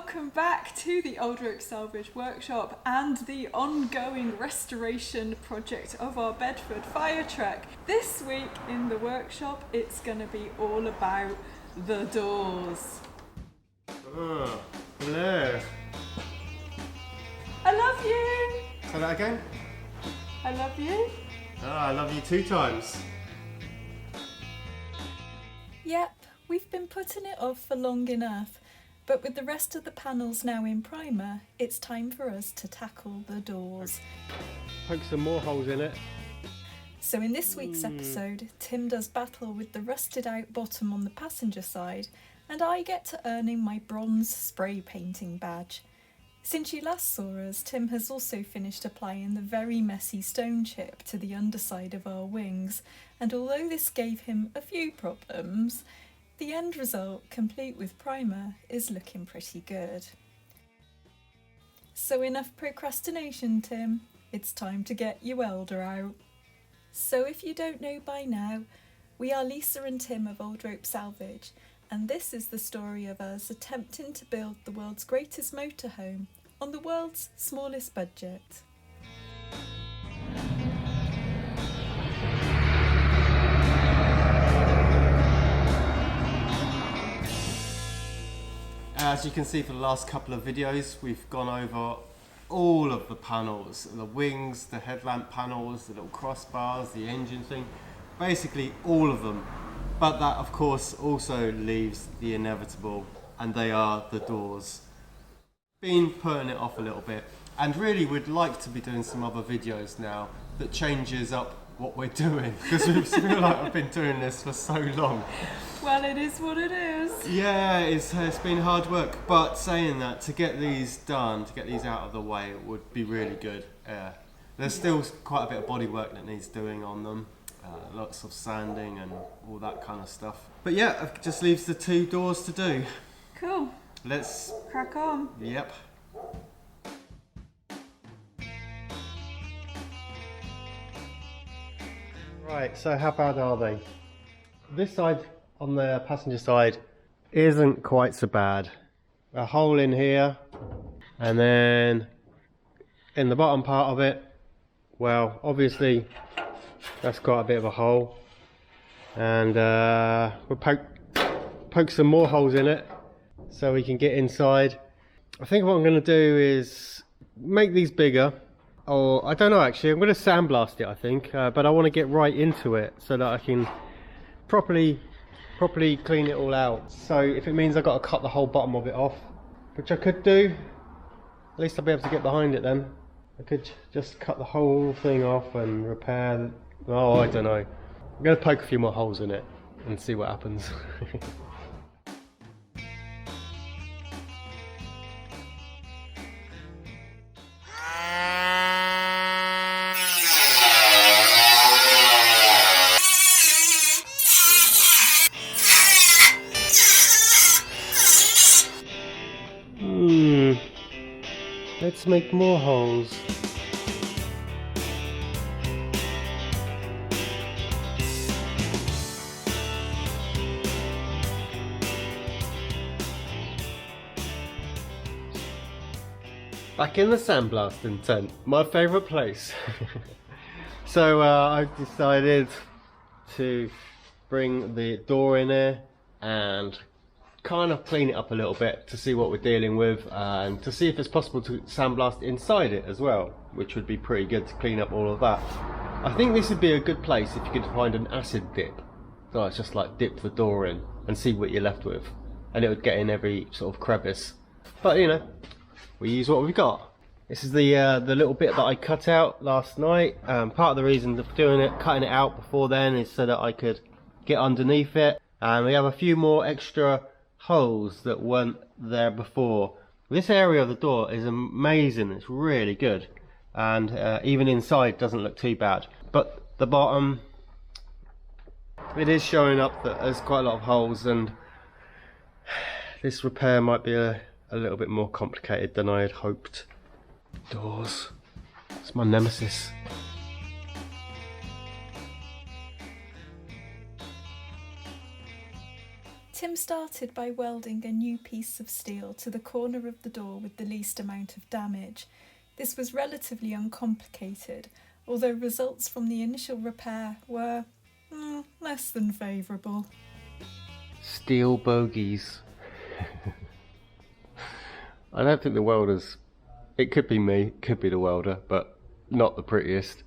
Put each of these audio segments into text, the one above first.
welcome back to the Old Oak Salvage Workshop and the ongoing restoration project of our Bedford fire truck. This week in the workshop it's going to be all about the doors. Oh, hello. I love you! Say that again? I love you. Oh, I love you 2 times. Yep, we've been putting it off for long enough, but with the rest of the panels now in primer, it's time for us to tackle the doors. Poke some more holes in it. So in this week's episode, Tim does battle with the rusted out bottom on the passenger side, and I get to earning my bronze spray painting badge. Since you last saw us, Tim has also finished applying the very messy stone chip to the underside of our wings, and although this gave him a few problems, the end result, complete with primer, is looking pretty good. So enough procrastination, Tim. It's time to get your welder out. So if you don't know by now, we are Lisa and Tim of Old Rope Salvage, and this is the story of us attempting to build the world's greatest motorhome on the world's smallest budget. As you can see for the last couple of videos, we've gone over all of the panels, the wings, the headlamp panels, the little crossbars, the engine thing, basically all of them. But that of course also leaves the inevitable, and they are the doors. Been putting it off a little bit, and really would like to be doing some other videos now that changes up what we're doing, because we feel like I've been doing this for so long. Well, it is what it is. Yeah, it's been hard work, but saying that, to get these done, to get these out of the way, it would be really good. There's still quite a bit of body work that needs doing on them, lots of sanding and all that kind of stuff. But yeah, it just leaves the 2 doors to do. Cool. Let's crack on. Yep. Right, so how bad are they? This side, on the passenger side, isn't quite so bad. A hole in here, and then in the bottom part of it, well, obviously that's got a bit of a hole, and we'll poke some more holes in it so we can get inside. I think what I'm going to do is make these bigger, or I don't know actually, I'm going to sandblast it I think, but I want to get right into it so that I can properly clean it all out. So if it means I've got to cut the whole bottom of it off, which I could do, at least I'll be able to get behind it then. I could just cut the whole thing off and repair, oh I don't know. I'm going to poke a few more holes in it and see what happens. Let's make more holes. Back in the sandblasting tent, my favourite place. So I've decided to bring the door in here and kind of clean it up a little bit to see what we're dealing with, and to see if it's possible to sandblast inside it as well, which would be pretty good to clean up all of that. I think this would be a good place if you could find an acid dip. So it's just like dip the door in and see what you're left with, and it would get in every sort of crevice. But you know, we use what we've got. This is the little bit that I cut out last night. Part of the reason of cutting it out before then is so that I could get underneath it. And we have a few more extra holes that weren't there before. This area of the door is amazing, it's really good, and even inside doesn't look too bad, but the bottom, it is showing up that there's quite a lot of holes, and this repair might be a little bit more complicated than I had hoped. Doors, it's my nemesis. Tim's started by welding a new piece of steel to the corner of the door with the least amount of damage. This was relatively uncomplicated, although results from the initial repair were less than favourable. Steel bogies. I don't think the welders, it could be me, it could be the welder, but not the prettiest.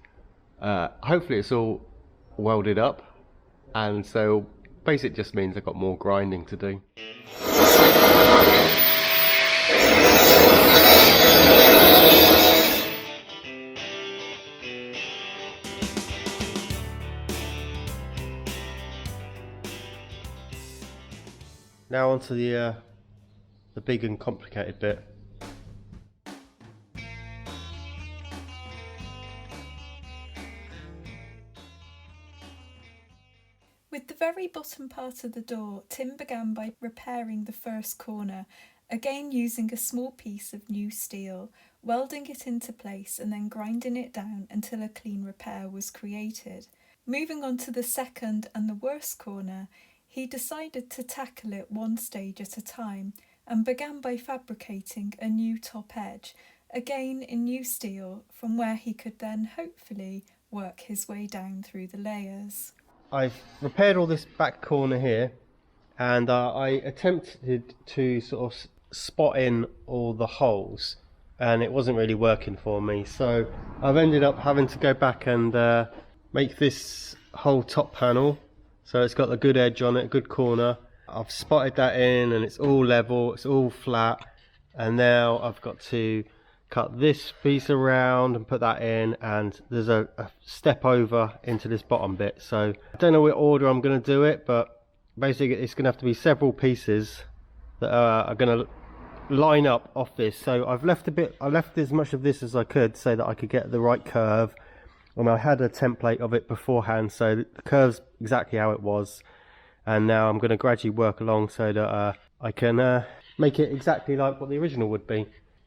Hopefully it's all welded up, and so basically it just means I've got more grinding to do. Now onto the big and complicated bit. With the very bottom part of the door, Tim began by repairing the first corner, again using a small piece of new steel, welding it into place and then grinding it down until a clean repair was created. Moving on to the second and the worst corner, he decided to tackle it one stage at a time and began by fabricating a new top edge, again in new steel, from where he could then hopefully work his way down through the layers. I've repaired all this back corner here, and I attempted to sort of spot in all the holes, and it wasn't really working for me, so I've ended up having to go back and make this whole top panel so it's got a good edge on it, a good corner. I've spotted that in and it's all level, it's all flat, and now I've got to cut this piece around and put that in, and there's a step over into this bottom bit, so I don't know what order I'm going to do it, but basically it's going to have to be several pieces that are going to line up off this. So I left as much of this as I could so that I could get the right curve, and I had a template of it beforehand, so the curve's exactly how it was, and now I'm going to gradually work along so that I can make it exactly like what the original would be,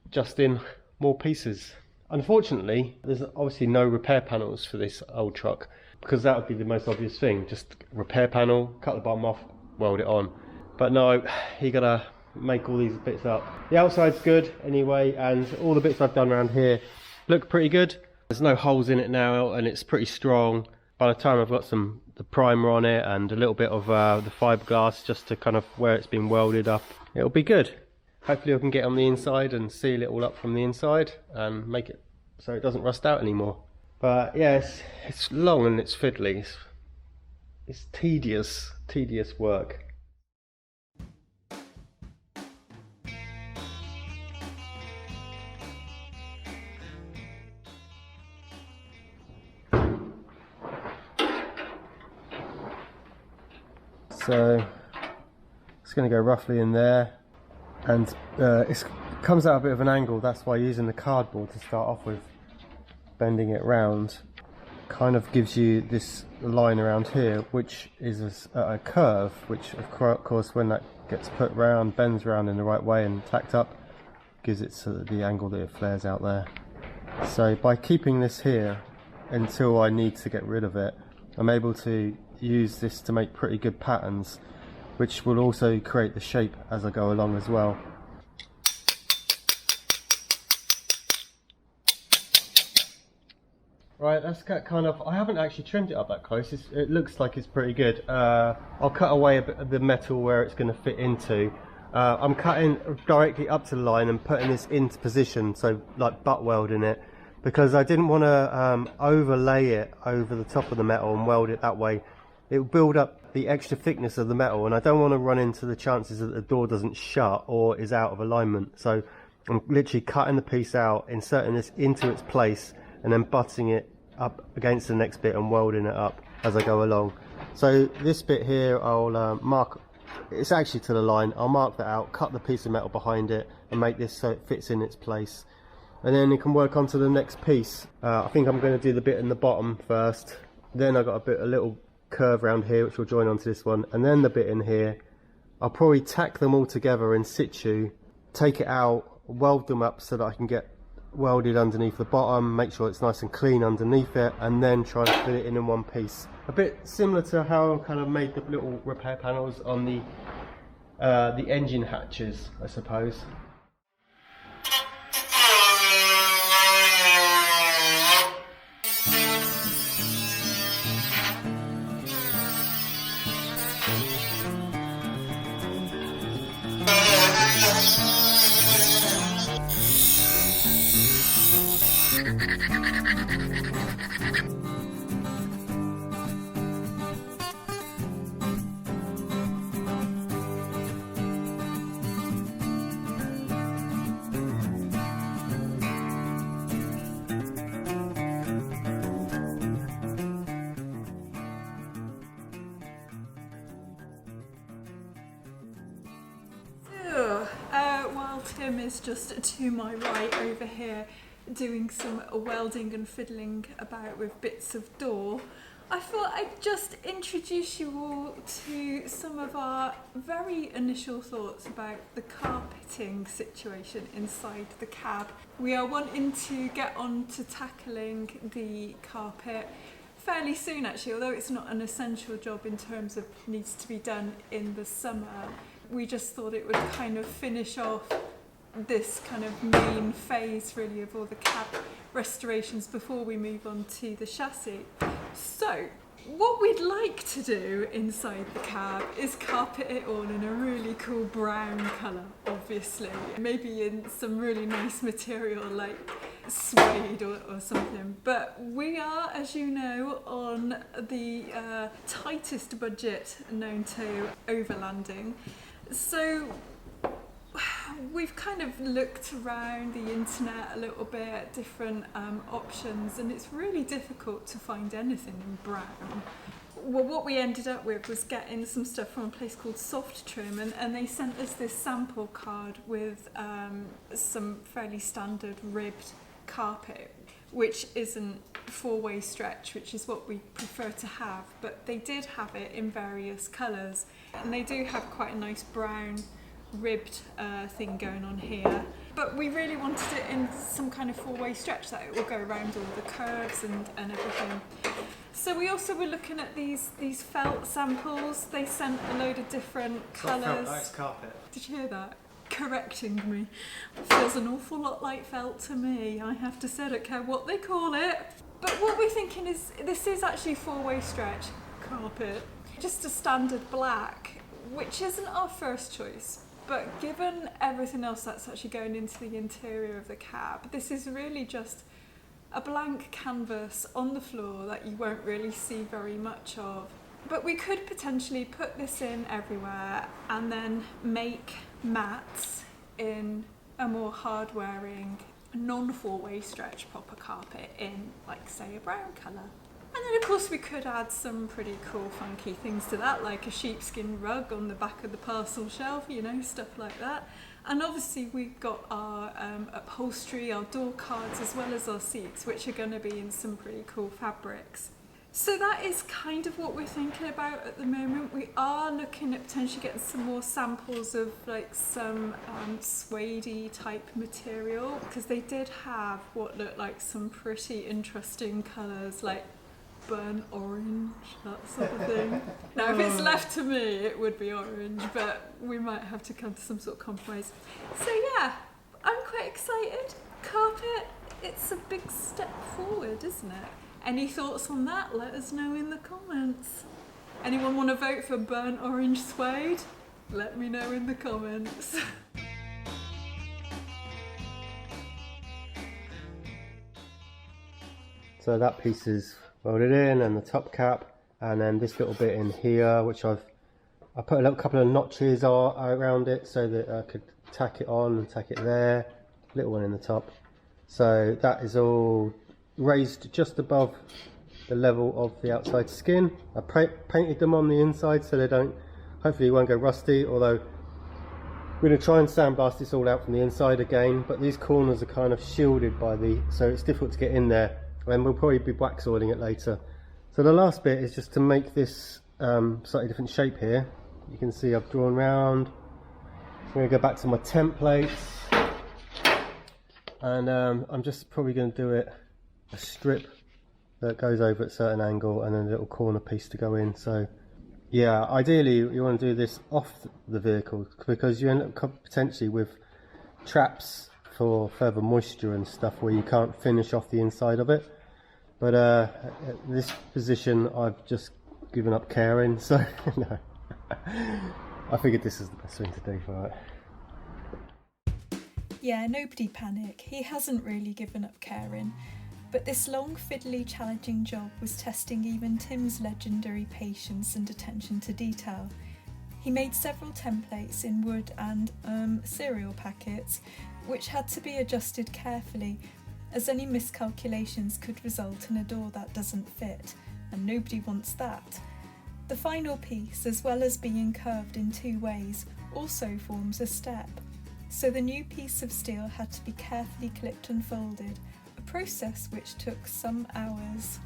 just in more pieces. Unfortunately, there's obviously no repair panels for this old truck, because that would be the most obvious thing, just repair panel, cut the bottom off, weld it on. But no, you gotta make all these bits up. The outside's good anyway, and all the bits I've done around here look pretty good. There's no holes in it now, and it's pretty strong. By the time I've got the primer on it and a little bit of the fiberglass just to kind of where it's been welded up, it'll be good. Hopefully I can get on the inside and seal it all up from the inside and make it so it doesn't rust out anymore. But yeah, it's long and it's fiddly. It's tedious work. So it's going to go roughly in there, and it comes out a bit of an angle. That's why using the cardboard to start off with, bending it round, kind of gives you this line around here, which is a curve, which of course when that gets put round, bends round in the right way and tacked up, gives it the angle that it flares out there. So by keeping this here until I need to get rid of it, I'm able to use this to make pretty good patterns, which will also create the shape as I go along as well. Right, that's kind of, I haven't actually trimmed it up that close. It looks like it's pretty good. I'll cut away a bit of the metal where it's going to fit into. I'm cutting directly up to the line and putting this into position, so like butt welding it, because I didn't want to overlay it over the top of the metal and weld it that way. It will build up the extra thickness of the metal, and I don't want to run into the chances that the door doesn't shut or is out of alignment. So I'm literally cutting the piece out, inserting this into its place, and then butting it up against the next bit and welding it up as I go along. So this bit here I'll mark, it's actually to the line, I'll mark that out, cut the piece of metal behind it and make this so it fits in its place, and then you can work on to the next piece. I think I'm going to do the bit in the bottom first, then I've got a little curve around here which will join onto this one, and then the bit in here. I'll probably tack them all together in situ, take it out, weld them up so that I can get welded underneath the bottom, make sure it's nice and clean underneath it, and then try and fit it in one piece. A bit similar to how I kind of made the little repair panels on the the engine hatches, I suppose. While Tim is just to my right over here doing some welding and fiddling about with bits of door, I thought I'd just introduce you all to some of our very initial thoughts about the carpeting situation inside the cab. We are wanting to get on to tackling the carpet fairly soon actually, although it's not an essential job in terms of needs to be done in the summer. We just thought it would kind of finish off this kind of main phase really of all the cab restorations before we move on to the chassis. So what we'd like to do inside the cab is carpet it all in a really cool brown colour, obviously. Maybe in some really nice material like suede or something. But we are, as you know, on the tightest budget known to overlanding. So we've kind of looked around the internet a little bit at different options, and it's really difficult to find anything in brown. Well, what we ended up with was getting some stuff from a place called Soft Trim, and they sent us this sample card with some fairly standard ribbed carpet, which isn't four-way stretch, which is what we prefer to have, but they did have it in various colours, and they do have quite a nice brown ribbed thing going on here, but we really wanted it in some kind of four-way stretch that it will go around all the curves and everything. So we also were looking at these felt samples. They sent a load of different colours. Felt, carpet. Did you hear that? Correcting me. It feels an awful lot like felt to me, I have to say. I don't care what they call it. But what we're thinking is this is actually four-way stretch carpet, just a standard black, which isn't our first choice. But given everything else that's actually going into the interior of the cab, this is really just a blank canvas on the floor that you won't really see very much of. But we could potentially put this in everywhere and then make mats in a more hard-wearing, non-four-way stretch proper carpet in, like, say, a brown colour. And then, of course, we could add some pretty cool, funky things to that, like a sheepskin rug on the back of the parcel shelf, you know, stuff like that. And obviously we've got our upholstery, our door cards, as well as our seats, which are going to be in some pretty cool fabrics. So that is kind of what we're thinking about at the moment. We are looking at potentially getting some more samples of like some suede type material, because they did have what looked like some pretty interesting colours, like burnt orange, that sort of thing. Now, if it's left to me, it would be orange, but we might have to come to some sort of compromise. So yeah, I'm quite excited. Carpet, it's a big step forward, isn't it? Any thoughts on that? Let us know in the comments. Anyone want to vote for burnt orange suede? Let me know in the comments. So that piece is welded in, and the top cap, and then this little bit in here, which I put a little couple of notches around it so that I could tack it on and tack it there. Little one in the top. So that is all raised just above the level of the outside skin. I painted them on the inside so they don't, hopefully won't go rusty, although we're going to try and sandblast this all out from the inside again, but these corners are kind of shielded by so it's difficult to get in there, and we'll probably be wax oiling it later. So the last bit is just to make this slightly different shape here. You can see I've drawn round. I'm going to go back to my templates, and I'm just probably going to do it a strip that goes over at a certain angle and then a little corner piece to go in. So Yeah, ideally you want to do this off the vehicle because you end up potentially with traps for further moisture and stuff where you can't finish off the inside of it. But at this position I've just given up caring, so no. I figured this is the best thing to do for it. Yeah, nobody panic. He hasn't really given up caring. But this long, fiddly, challenging job was testing even Tim's legendary patience and attention to detail. He made several templates in wood and cereal packets, which had to be adjusted carefully, as any miscalculations could result in a door that doesn't fit, and nobody wants that. The final piece, as well as being curved in 2 ways, also forms a step. So the new piece of steel had to be carefully clipped and folded, a process which took some hours.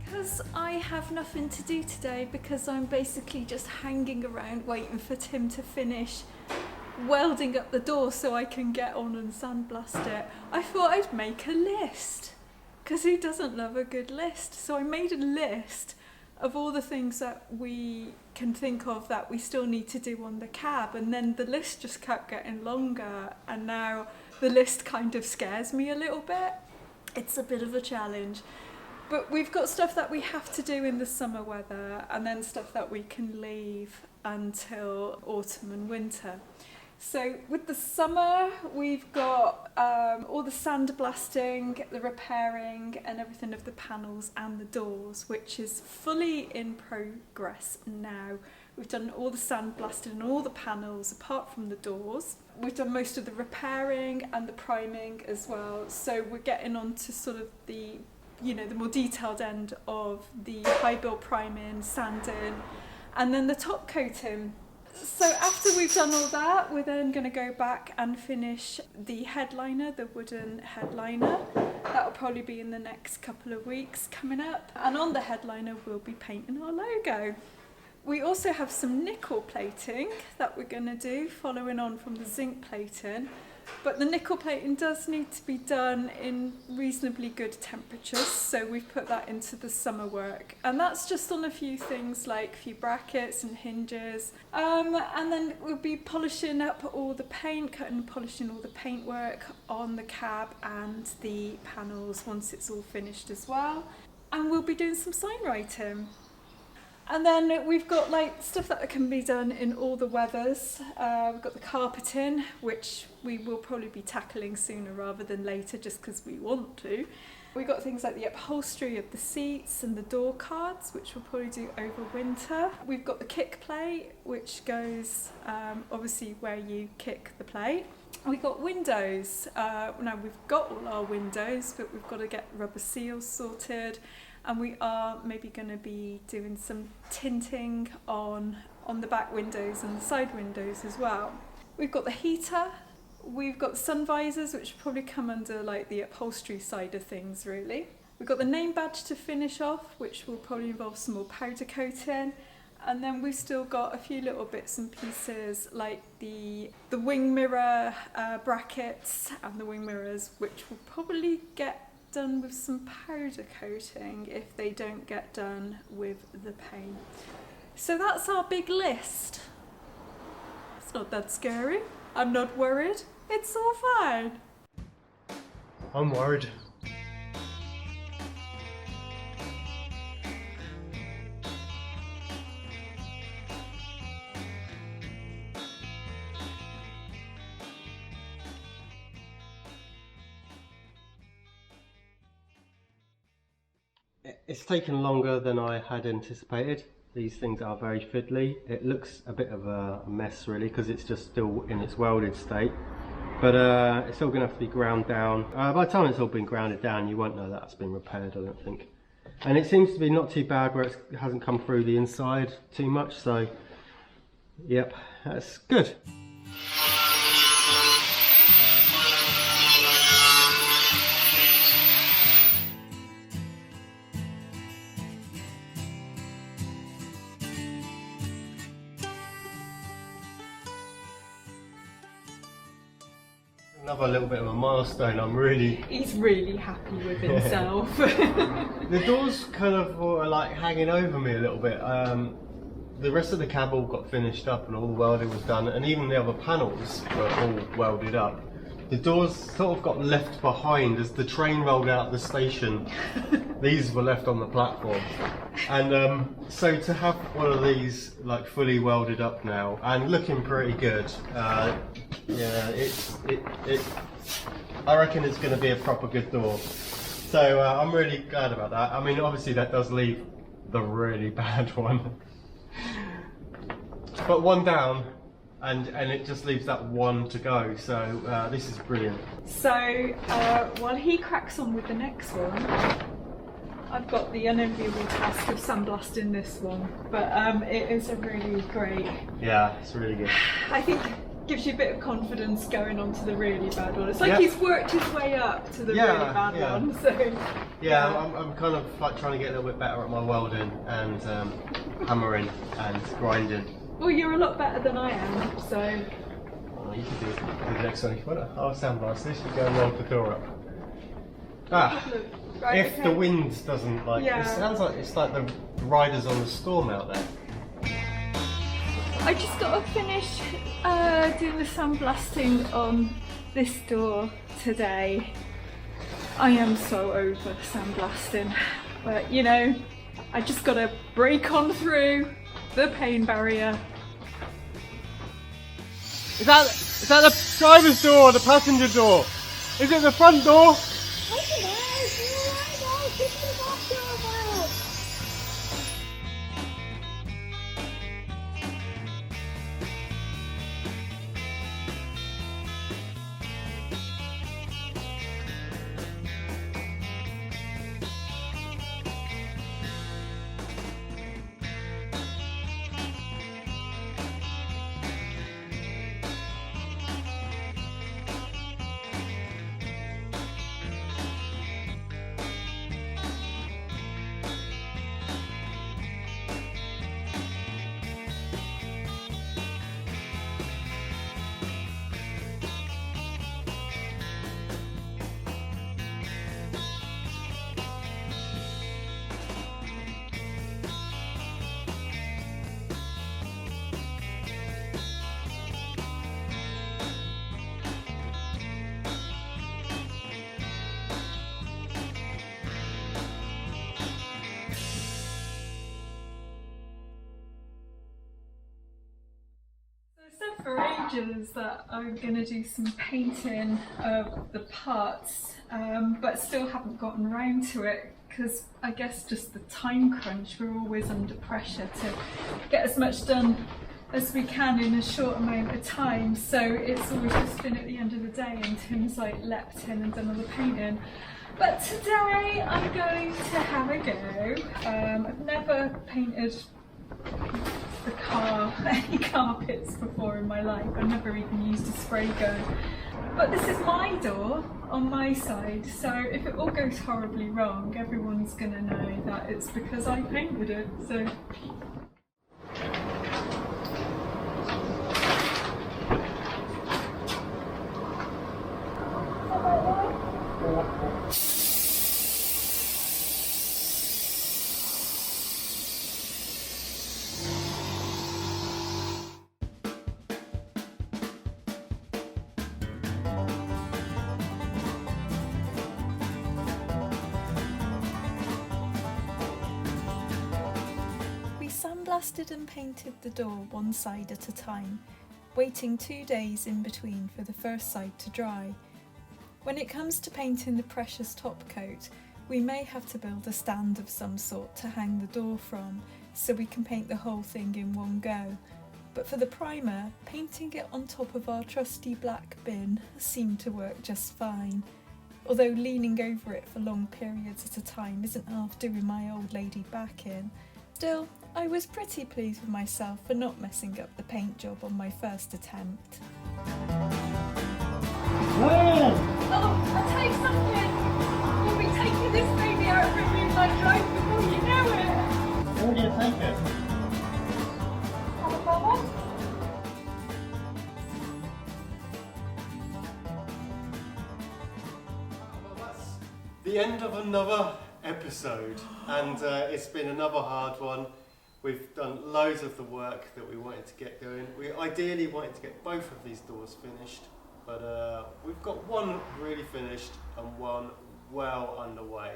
Because I have nothing to do today, because I'm basically just hanging around waiting for Tim to finish welding up the door so I can get on and sandblast it, I thought I'd make a list, because who doesn't love a good list? So I made a list of all the things that we can think of that we still need to do on the cab, and then the list just kept getting longer, and now the list kind of scares me a little bit. It's a bit of a challenge. But we've got stuff that we have to do in the summer weather, and then stuff that we can leave until autumn and winter. So with the summer, we've got all the sandblasting, the repairing and everything of the panels and the doors, which is fully in progress now. We've done all the sandblasting and all the panels apart from the doors. We've done most of the repairing and the priming as well. So we're getting on to sort of the more detailed end of the high build priming, sanding, and then the top coating. So after we've done all that, we're then going to go back and finish the headliner, the wooden headliner. That'll probably be in the next couple of weeks coming up. And on the headliner, we'll be painting our logo. We also have some nickel plating that we're going to do, following on from the zinc plating. But the nickel plating does need to be done in reasonably good temperatures, so we've put that into the summer work. And that's just on a few things like a few brackets and hinges. And then we'll be polishing up all the paint, cutting and polishing all the paintwork on the cab and the panels once it's all finished as well. And we'll be doing some sign writing. And then we've got stuff that can be done in all the weathers. We've got the carpeting, which we will probably be tackling sooner rather than later, just because we want to. We've got things like the upholstery of the seats and the door cards, which we'll probably do over winter. We've got the kick plate, which goes obviously where you kick the plate. We've got windows. Now we've got all our windows, but we've got to get rubber seals sorted. And we are maybe going to be doing some tinting on the back windows and the side windows as well. We've got the heater, we've got the sun visors, which probably come under the upholstery side of things really. We've got the name badge to finish off, which will probably involve some more powder coating. And then we've still got a few little bits and pieces like the wing mirror brackets and the wing mirrors, which will probably get done with some powder coating if they don't get done with the paint. So that's our big list. It's not that scary. I'm not worried. It's all fine. I'm worried. It's taken longer than I had anticipated. These things are very fiddly. It looks a bit of a mess really because it's just still in its welded state. But it's all going to have to be ground down. By the time it's all been grounded down, you won't know that it's been repaired, I don't think. And it seems to be not too bad where it hasn't come through the inside too much. So, yep, that's good. another little bit of a milestone. He's really happy with himself. The doors kind of were like hanging over me a little bit. The rest of the cab all got finished up and all the welding was done, and even the other panels were all welded up. The doors sort of got left behind as the train rolled out of the station. These were left on the platform. And so to have one of these like fully welded up now and looking pretty good, yeah, I reckon it's going to be a proper good door. So I'm really glad about that. I mean, obviously that does leave the really bad one. But one down, and it just leaves that one to go, so this is brilliant. So while he cracks on with the next one, I've got the unenviable task of sandblasting this one, but it is a really great... Yeah, it's really good. I think gives you a bit of confidence going on to the really bad one. It's like he's worked his way up to the really bad one, so... Yeah, I'm kind of like trying to get a little bit better at my welding and hammering and grinding. Well, you're a lot better than I am, so... Oh, you can do the next one if you want. I'll sandblast this, you go and weld the door up. Ah, right, if the wind doesn't like... It sounds like it's like the riders on the storm out there. I just got to finish doing the sandblasting on this door today. I am so over sandblasting, but you know, I just got to break on through the pain barrier. Is that the driver's door or the passenger door? Is it the front door? I don't know. For ages that I'm going to do some painting of the parts, but still haven't gotten around to it because I guess just the time crunch. We're always under pressure to get as much done as we can in a short amount of time, so it's always just been at the end of the day and Tim's like leapt in and done all the painting. But today I'm going to have a go. I've never painted the car, any carpets before in my life. I've never even used a spray gun. But this is my door on my side, so if it all goes horribly wrong, everyone's gonna know that it's because I painted it, so. Sandblasted and painted the door one side at a time, waiting 2 days in between for the first side to dry. When it comes to painting the precious top coat, we may have to build a stand of some sort to hang the door from, so we can paint the whole thing in one go. But for the primer, painting it on top of our trusty black bin seemed to work just fine. Although leaning over it for long periods at a time isn't half doing my old lady back in. Still, I was pretty pleased with myself for not messing up the paint job on my first attempt. Whoa! Oh, I'll tell you something! You'll be taking this baby out for a moonlight drive before you know it! Where are you going to take it? Have a bubble? The end of another episode, and it's been another hard one. We've done loads of the work that we wanted to get going. We ideally wanted to get both of these doors finished, but we've got one really finished and one well underway,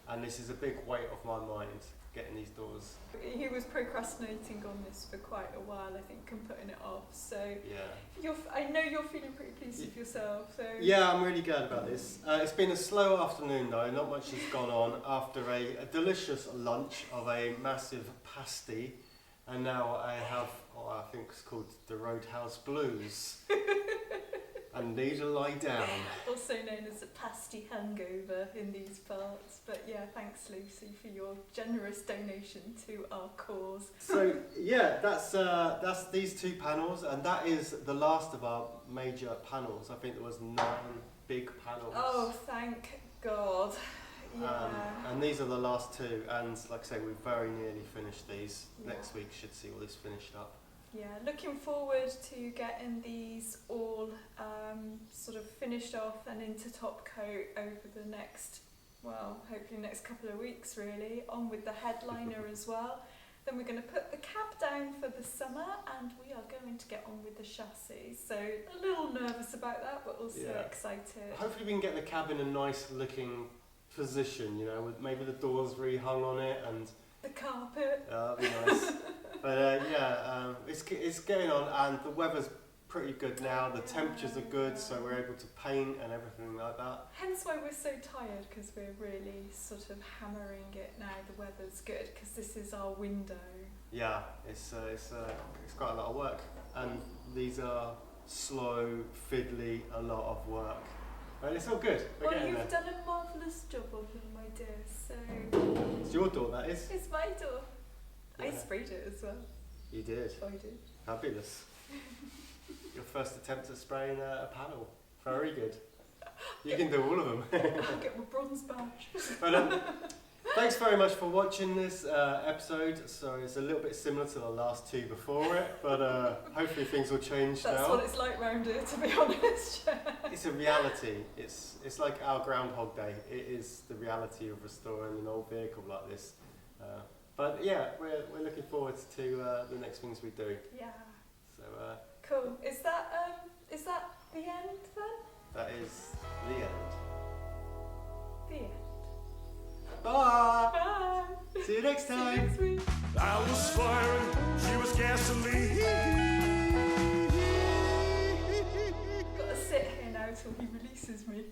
and this is a big weight off my mind, getting these doors. He was procrastinating on this for quite a while, I think, and putting it off. So yeah, I know you're feeling pretty pleased with yourself. So yeah, I'm really glad about this. It's been a slow afternoon though. Not much has gone on after a delicious lunch of a massive pasty, and now I have what I think is called the Roadhouse Blues. And need to lie down. Also known as a pasty hangover in these parts. But yeah, thanks Lucy for your generous donation to our cause. So yeah, that's these two panels, and that is the last of our major panels. I think there was 9 big panels. Oh, thank God. Yeah. And these are the last 2, and like I say, we've very nearly finished these. Yeah. Next week should see all this finished up. Yeah, looking forward to getting these all sort of finished off and into top coat over the next, well, hopefully next couple of weeks really, on with the headliner as well. Then we're going to put the cab down for the summer, and we are going to get on with the chassis. So a little nervous about that, but also excited. Hopefully we can get the cab in a nice looking position, you know, with maybe the doors rehung on it and the carpet. That'd be nice. But it's going on, and the weather's pretty good now. The temperatures are good, so we're able to paint and everything like that. Hence why we're so tired, because we're really sort of hammering it now. The weather's good because this is our window. Yeah, it's quite a lot of work, and these are slow, fiddly, a lot of work. But it's all good. Well, you've done a marvellous job of them, my dear. So it's your door, that is. It's my door. Yeah. I sprayed it as well. You did. I did. Fabulous. Your first attempt at spraying a panel. Very good. You can do all of them. I'll get my bronze badge. But thanks very much for watching this episode. So it's a little bit similar to the last 2 before it, but hopefully things will change now. That's what it's like round here, to be honest. It's a reality. It's like our Groundhog Day. It is the reality of restoring an old vehicle like this. But yeah, we're looking forward to the next things we do. Yeah. So cool. Is that the end then? that is the end. The end. Bye. Bye. See you next time. See you next week. I was firing, she was gasoline. Gotta sit here now till he releases me.